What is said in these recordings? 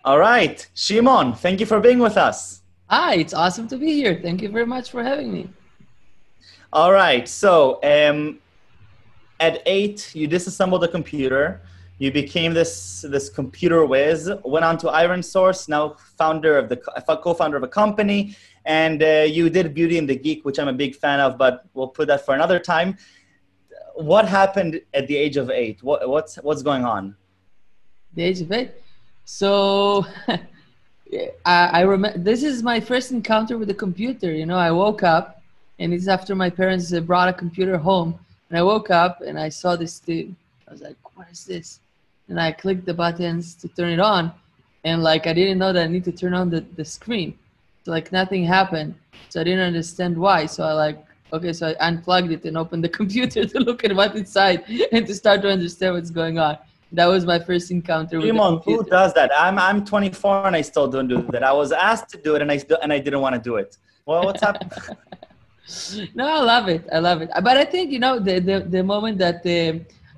All right, Shimon, thank you for being with us. Hi, it's awesome to be here. Thank you very much for having me. All right, so at 8, you disassembled a computer. You became this computer whiz. Went on to Iron Source, now co-founder of a company, and you did Beauty and the Geek, which I'm a big fan of, but we'll put that for another time. What happened at the age of 8? What's going on? The age of 8. So I remember this is my first encounter with a computer. I woke up, and it's after my parents brought a computer home, and I woke up and I saw this thing. I was like, "What is this?" And I clicked the buttons to turn it on, and I didn't know that I need to turn on the screen. So nothing happened. So I didn't understand why. So so I unplugged it and opened the computer to look at what's inside and to start to understand what's going on. That was my first encounter with Shimon, the computer. who does that? I'm 24 and I still don't do that. I was asked to do it and I didn't want to do it. Well, what's happening? No, I love it. I love it. But I think, the moment that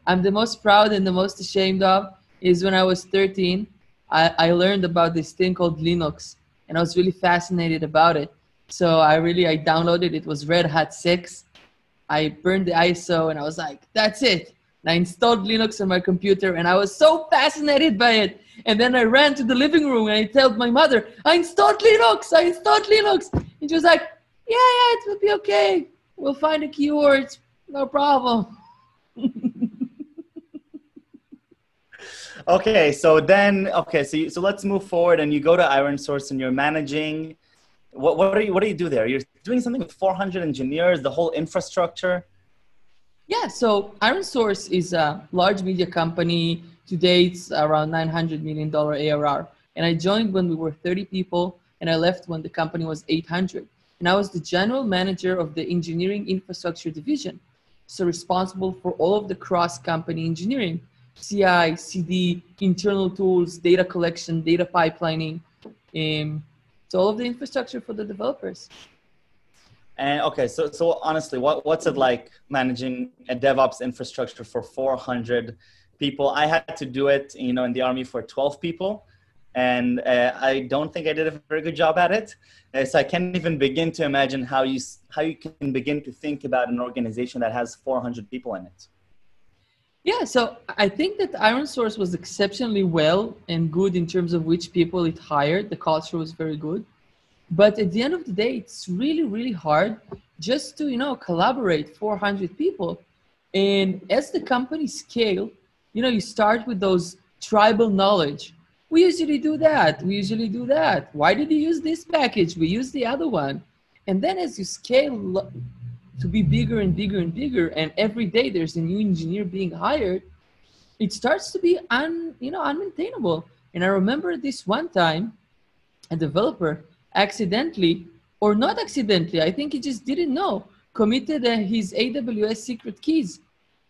I'm the most proud and the most ashamed of is when I was 13. I learned about this thing called Linux, and I was really fascinated about it. So I downloaded it. It was Red Hat 6. I burned the ISO and I was like, that's it. And I installed Linux on my computer and I was so fascinated by it. And then I ran to the living room and I told my mother, I installed Linux. And she was like, yeah, it will be okay. We'll find the keywords. No problem. So let's move forward, and you go to Iron Source and you're managing. What do you do there? You're doing something with 400 engineers, the whole infrastructure. Yeah, so Iron Source is a large media company. Today it's around $900 million ARR. And I joined when we were 30 people, and I left when the company was 800. And I was the general manager of the engineering infrastructure division. So responsible for all of the cross-company engineering, CI, CD, internal tools, data collection, data pipelining, so all of the infrastructure for the developers. And so honestly, what's it like managing a DevOps infrastructure for 400 people? I had to do it, in the Army for 12 people, and I don't think I did a very good job at it. So I can't even begin to imagine how you can begin to think about an organization that has 400 people in it. Yeah, so I think that Iron Source was exceptionally well and good in terms of which people it hired. The culture was very good. But at the end of the day, it's really, really hard just to, collaborate 400 people. And as the company scale, you start with those tribal knowledge. We usually do that. Why did you use this package? We use the other one. And then as you scale to be bigger and bigger and bigger, and every day there's a new engineer being hired, it starts to be unmaintainable. And I remember this one time, a developer accidentally, or not accidentally, I think he just didn't know, committed his AWS secret keys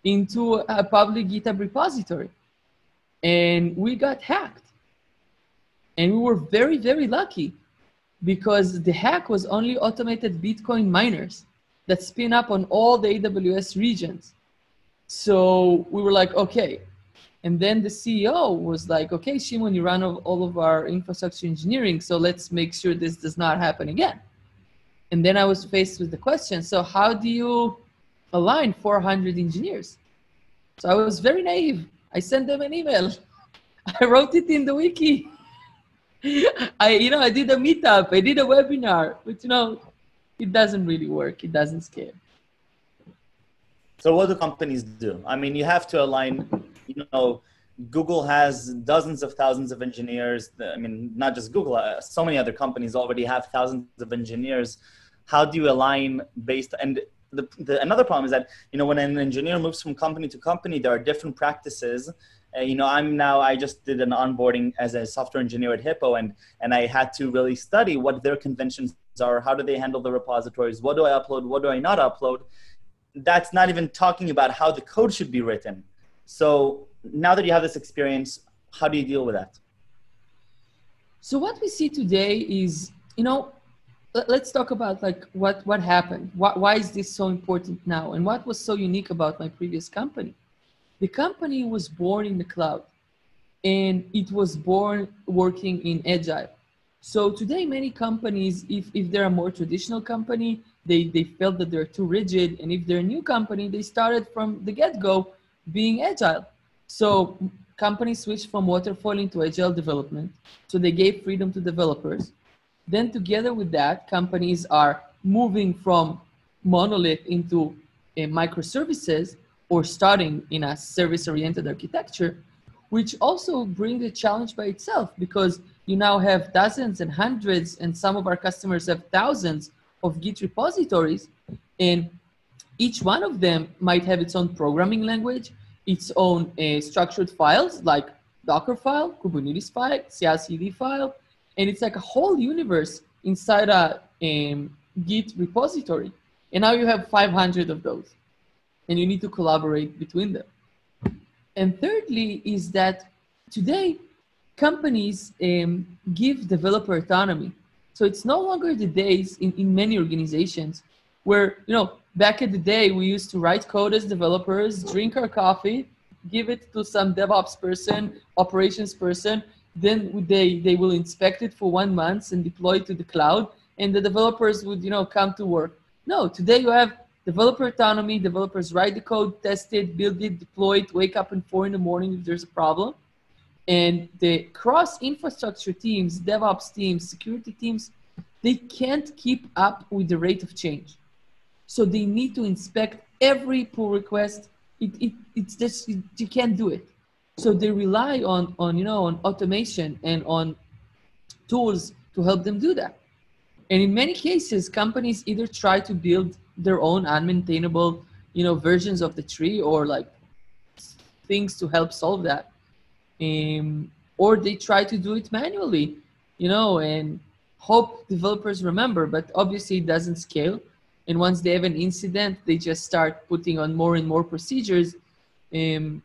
into a public GitHub repository. And we got hacked. And we were very, very lucky because the hack was only automated Bitcoin miners that spin up on all the AWS regions. So we were like, okay. And then the CEO was like, okay, Shimon, you run all of our infrastructure engineering, so let's make sure this does not happen again. And then I was faced with the question, so how do you align 400 engineers? So I was very naive. I sent them an email. I wrote it in the wiki. I did a meetup, I did a webinar, but it doesn't really work. It doesn't scale. So what do companies do? I mean, you have to align, Google has dozens of thousands of engineers. I mean, not just Google, so many other companies already have thousands of engineers. How do you align based, and another problem is that, when an engineer moves from company to company, there are different practices. I just did an onboarding as a software engineer at Hippo, and I had to really study what their conventions are, how do they handle the repositories, what do I upload, what do I not upload. That's not even talking about how the code should be written. So now that you have this experience, how do you deal with that? So what we see today is, let's talk about what happened. Why is this so important now? And what was so unique about my previous company? The company was born in the cloud. and it was born working in Agile. So today, many companies, if they're a more traditional company, they felt that they're too rigid. And if they're a new company, they started from the get-go being Agile. So companies switched from waterfall into Agile development. So they gave freedom to developers. Then together with that, companies are moving from monolith into microservices or starting in a service-oriented architecture, which also brings a challenge by itself because you now have dozens and hundreds, and some of our customers have thousands of Git repositories, and each one of them might have its own programming language, its own structured files like Docker file, Kubernetes file, CI/CD file, and it's like a whole universe inside a Git repository. And now you have 500 of those, and you need to collaborate between them. And thirdly is that today companies give developer autonomy. So it's no longer the days in many organizations where, back in the day, we used to write code as developers, drink our coffee, give it to some DevOps person, operations person, then they will inspect it for 1 month and deploy it to the cloud, and the developers would, come to work. No, today you have developer autonomy, developers write the code, test it, build it, deploy it, wake up at 4 in the morning if there's a problem. And the cross-infrastructure teams, DevOps teams, security teams, they can't keep up with the rate of change. So they need to inspect every pull request. It's just, you can't do it. So they rely on automation and on tools to help them do that. And in many cases, companies either try to build their own unmaintainable, versions of the tree or like things to help solve that. Or they try to do it manually, and hope developers remember, but obviously it doesn't scale. And once they have an incident, they just start putting on more and more procedures and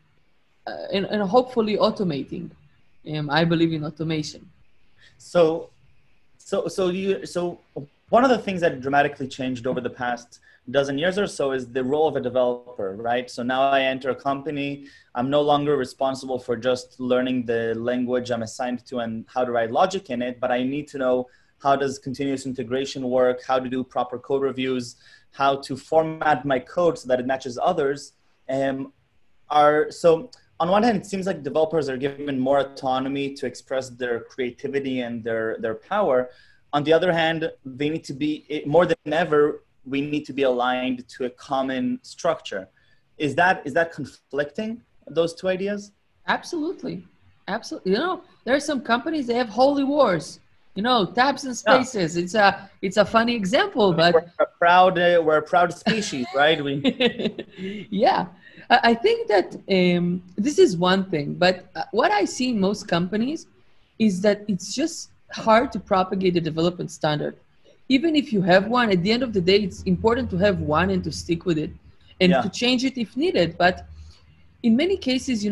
hopefully automating. I believe in automation. So one of the things that dramatically changed over the past dozen years or so is the role of a developer, right? So now I enter a company, I'm no longer responsible for just learning the language I'm assigned to and how to write logic in it, but I need to know how does continuous integration work, how to do proper code reviews, how to format my code so that it matches others. So on one hand, it seems like developers are given more autonomy to express their creativity and their power. On the other hand, they need to be, more than ever, we need to be aligned to a common structure. Is that conflicting, those two ideas? Absolutely. Absolutely. There are some companies, they have holy wars, tabs and spaces. Yeah. It's a funny example, but we're a proud species, right? Yeah. I think that this is one thing, but what I see in most companies is that it's just hard to propagate a development standard. Even if you have one, at the end of the day, it's important to have one and to stick with it and to change it if needed. But in many cases,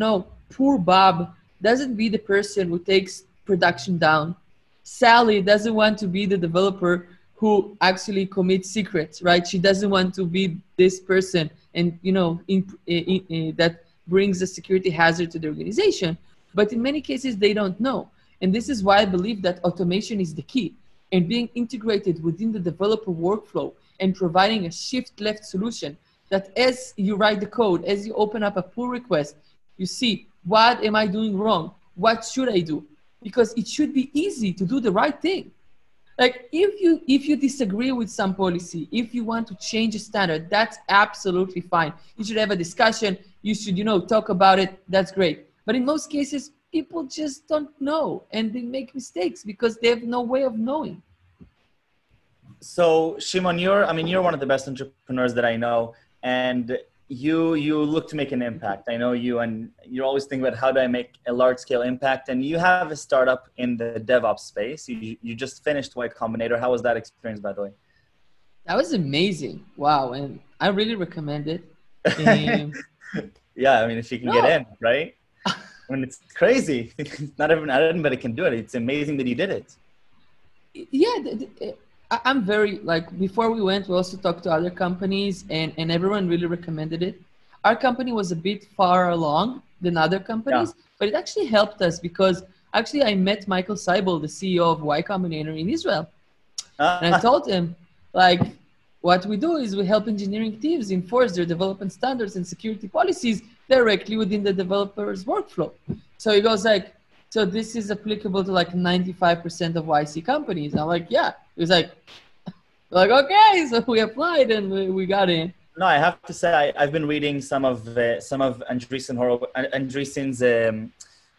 poor Bob doesn't be the person who takes production down. Sally doesn't want to be the developer who actually commits secrets, right? She doesn't want to be this person and, that brings a security hazard to the organization. But in many cases, they don't know. And this is why I believe that automation is the key, and being integrated within the developer workflow and providing a shift-left solution that as you write the code, as you open up a pull request, you see, what am I doing wrong? What should I do? Because it should be easy to do the right thing. Like if you disagree with some policy, if you want to change a standard, that's absolutely fine. You should have a discussion. You should, talk about it. That's great. But in most cases, people just don't know, and they make mistakes because they have no way of knowing. So Shimon, you're one of the best entrepreneurs that I know, and you look to make an impact. I know you, and you're always thinking about how do I make a large scale impact, and you have a startup in the DevOps space. You just finished Y Combinator. How was that experience, by the way? That was amazing. Wow. And I really recommend it. Yeah. If you can get in, right? It's crazy. Not everybody can do it. It's amazing that you did it. Yeah. I'm very, before we went, we also talked to other companies and everyone really recommended it. our company was a bit far along than other companies, but it actually helped us because actually I met Michael Seibel, the CEO of Y Combinator in Israel. And I told him, like, what we do is we help engineering teams enforce their development standards and security policies directly within the developer's workflow. So he goes like, so this is applicable to like 95% of YC companies. I'm like, yeah. He was like, okay, so we applied and we got in. No, I have to say I've been reading some of Andreessen's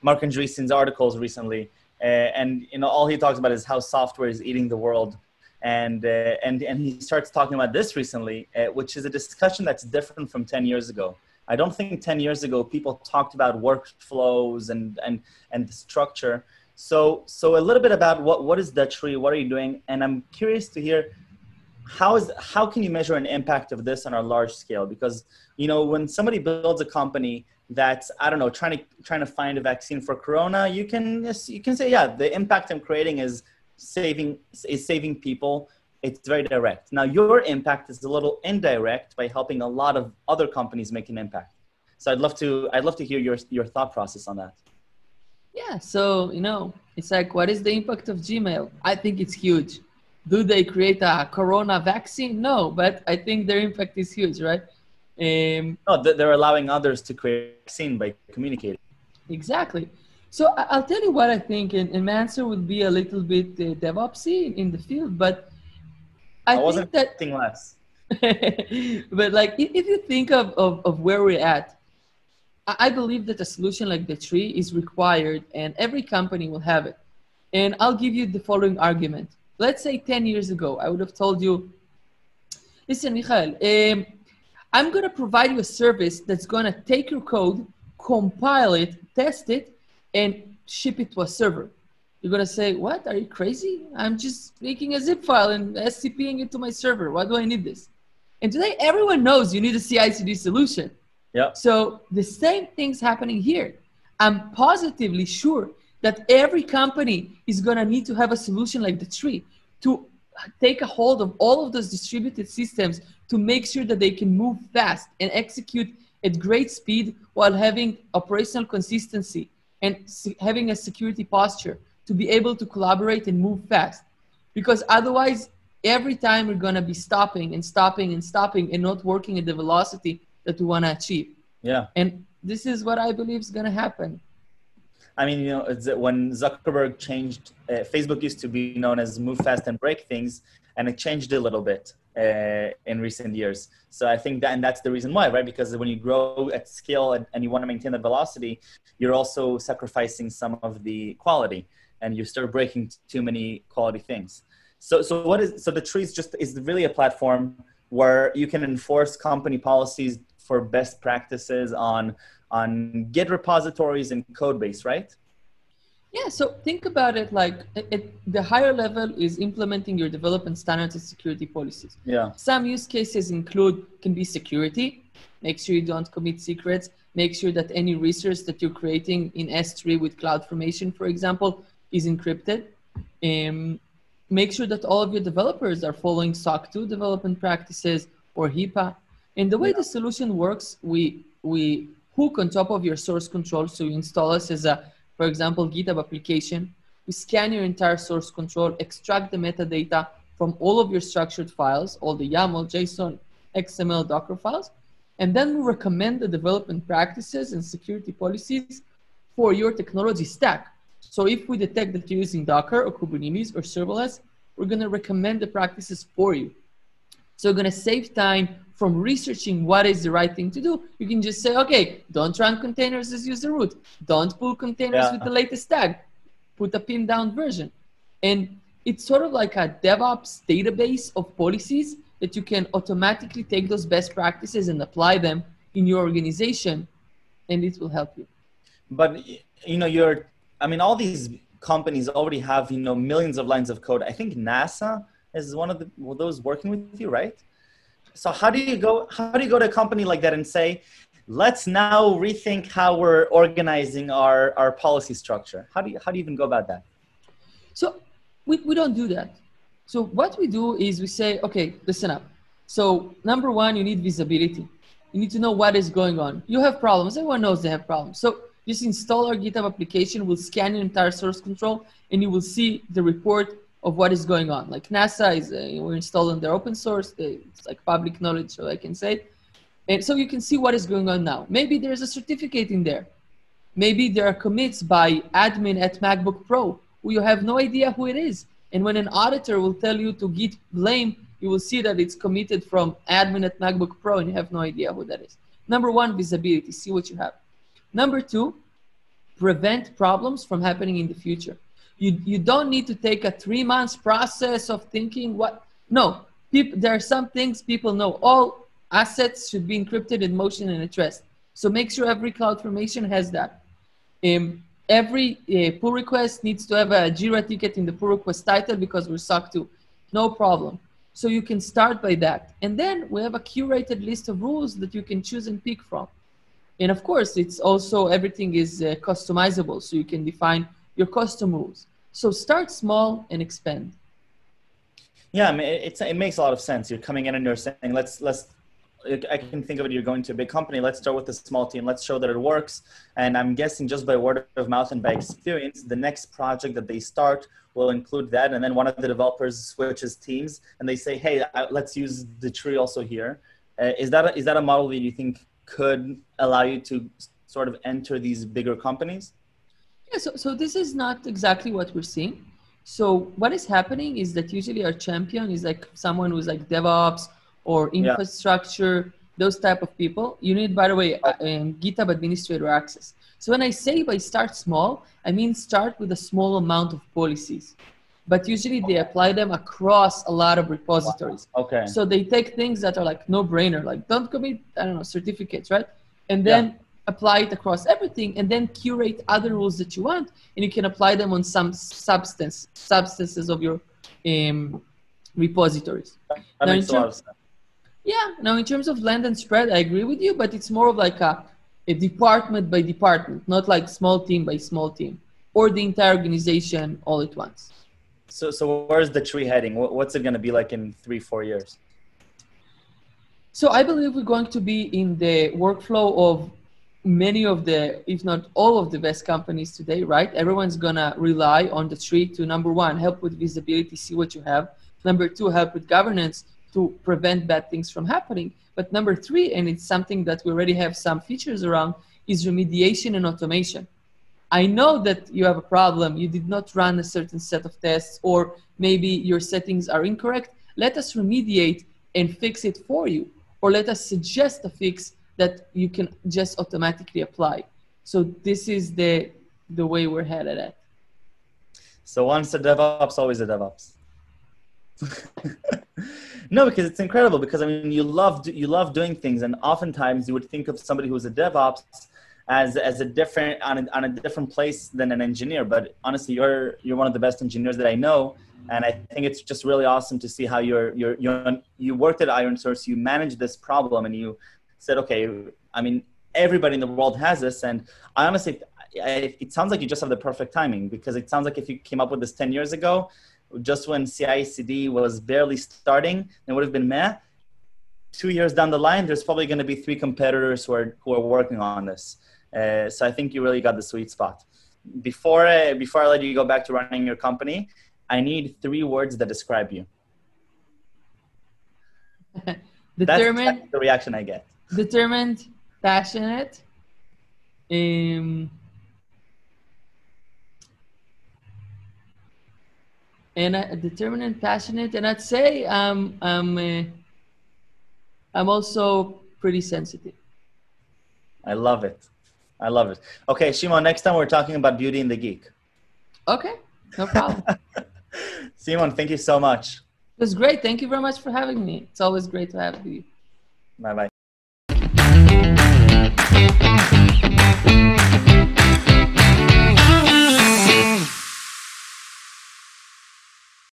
Mark Andreessen's articles recently, and all he talks about is how software is eating the world, and he starts talking about this recently, which is a discussion that's different from 10 years ago. I don't think 10 years ago people talked about workflows and the structure. So a little bit about what is Datree, what are you doing, and I'm curious to hear. How can you measure an impact of this on a large scale? Because when somebody builds a company that's, I don't know, trying to find a vaccine for corona, you can say, yeah, the impact I'm creating is saving people. It's very direct. Now your impact is a little indirect by helping a lot of other companies make an impact. So I'd love to hear your thought process on that. Yeah, so it's like, what is the impact of Gmail? I think it's huge. Do they create a corona vaccine? No, but I think their impact is huge, right? No, they're allowing others to create a vaccine by communicating. Exactly. So I'll tell you what I think, and my answer would be a little bit DevOpsy in the field, but I wasn't think expecting less. But like, if you think of where we're at, I believe that a solution like Datree is required, and every company will have it. And I'll give you the following argument. Let's say 10 years ago, I would have told you, listen, Michael, I'm going to provide you a service that's going to take your code, compile it, test it, and ship it to a server. You're going to say, what? Are you crazy? I'm just making a zip file and SCPing it to my server. Why do I need this? And today, everyone knows you need a CI/CD solution. Yeah. So the same thing's happening here. I'm positively sure that every company is going to need to have a solution like Datree to take a hold of all of those distributed systems to make sure that they can move fast and execute at great speed while having operational consistency and having a security posture to be able to collaborate and move fast. Because otherwise, every time we're going to be stopping and stopping and stopping and not working at the velocity that we want to achieve. Yeah. And this is what I believe is going to happen. I mean, it's when Zuckerberg changed, Facebook used to be known as move fast and break things, and it changed a little bit in recent years. So I think that's the reason why, right? Because when you grow at scale and you want to maintain the velocity, you're also sacrificing some of the quality, and you start breaking too many quality things. So Datree is really a platform where you can enforce company policies for best practices on Git repositories and code base, right? Yeah, so think about it like the higher level is implementing your development standards and security policies. Yeah. Some use cases can be security. Make sure you don't commit secrets. Make sure that any resource that you're creating in S3 with CloudFormation, for example, is encrypted. Make sure that all of your developers are following SOC 2 development practices or HIPAA. And the way the solution works, we hook on top of your source control. So you install us as for example, GitHub application. We scan your entire source control, extract the metadata from all of your structured files, all the YAML, JSON, XML, Docker files, and then we recommend the development practices and security policies for your technology stack. So if we detect that you're using Docker or Kubernetes or serverless, we're going to recommend the practices for you. So you're going to save time from researching what is the right thing to do. You can just say, okay, don't run containers as user root. Don't pull containers with the latest tag. Put a pinned down version. And it's sort of like a DevOps database of policies that you can automatically take those best practices and apply them in your organization, and it will help you. But, all these companies already have, millions of lines of code. I think NASA is one of those working with you, right? So how do you go to a company like that and say, let's now rethink how we're organizing our policy structure? How do you even go about that? So we don't do that. So what we do is we say, okay, listen up. So number one, you need visibility. You need to know what is going on. You have problems. Everyone knows they have problems. So just install our GitHub application. We'll scan your entire source control, and you will see the report of what is going on. Like NASA is, we're installed on their open source. It's like public knowledge, so I can say. And so you can see what is going on now. Maybe there's a certificate in there. Maybe there are commits by admin at MacBook Pro who you have no idea who it is. And when an auditor will tell you to git blame, you will see that it's committed from admin at MacBook Pro and you have no idea who that is. Number one, visibility, see what you have. Number two, prevent problems from happening in the future. You don't need to take a 3 months process of thinking what, no, there are some things people know. All assets should be encrypted in motion and at rest. So make sure every CloudFormation has that. Every pull request needs to have a Jira ticket in the pull request title because we're SOC 2. No problem. So you can start by that. And then we have a curated list of rules that you can choose and pick from. And of course, it's also, everything is customizable. So you can define your custom rules. So start small and expand. Yeah, I mean, it makes a lot of sense. You're coming in and you're saying, I can think of it, you're going to a big company, let's start with a small team, let's show that it works. And I'm guessing just by word of mouth and by experience, the next project that they start will include that. And then one of the developers switches teams and they say, hey, let's use Datree also here. Is that a model that you think could allow you to sort of enter these bigger companies? Yeah, so this is not exactly what we're seeing. So what is happening is that usually our champion is like someone who's like DevOps or infrastructure, those type of people. You need, by the way, GitHub administrator access. So when I say by start small, I mean start with a small amount of policies. But usually they apply them across a lot of repositories. Okay. So they take things that are like no-brainer, like don't commit, I don't know, certificates, right? And then apply it across everything and then curate other rules that you want. And you can apply them on some substances of your repositories. That makes a lot of sense. Yeah, now in terms of land and spread, I agree with you, but it's more of like a department by department, not like small team by small team, or the entire organization all at once. So where's the tree heading? What's it going to be like in 3-4 years? So I believe we're going to be in the workflow of many of the, if not all of the best companies today, right? Everyone's going to rely on the tree to, number one, help with visibility, see what you have. Number two, help with governance to prevent bad things from happening. But number three, and it's something that we already have some features around, is remediation and automation. I know that you have a problem, you did not run a certain set of tests, or maybe your settings are incorrect. Let us remediate and fix it for you, or let us suggest a fix that you can just automatically apply. So this is the way we're headed at. So once a DevOps, always a DevOps. No, because it's incredible. Because I mean, you love doing things, and oftentimes you would think of somebody who's a DevOps as a different on a different place than an engineer. But honestly, you're one of the best engineers that I know, and I think it's just really awesome to see how you worked at ironSource, you managed this problem, and you said, okay, I mean, everybody in the world has this, and I honestly, it sounds like you just have the perfect timing, because it sounds like if you came up with this 10 years ago, just when CI/CD was barely starting, it would have been meh. 2 years down the line, there's probably going to be 3 competitors who are working on this. So I think you really got the sweet spot. Before I let you go back to running your company, I need 3 words that describe you. Determined. That's the reaction I get. Determined, passionate, determined and passionate, and I'd say I'm also pretty sensitive. I love it. I love it. Okay, Shimon, next time we're talking about Beauty and the Geek. Okay, no problem. Shimon, thank you so much. It was great. Thank you very much for having me. It's always great to have you. Bye-bye.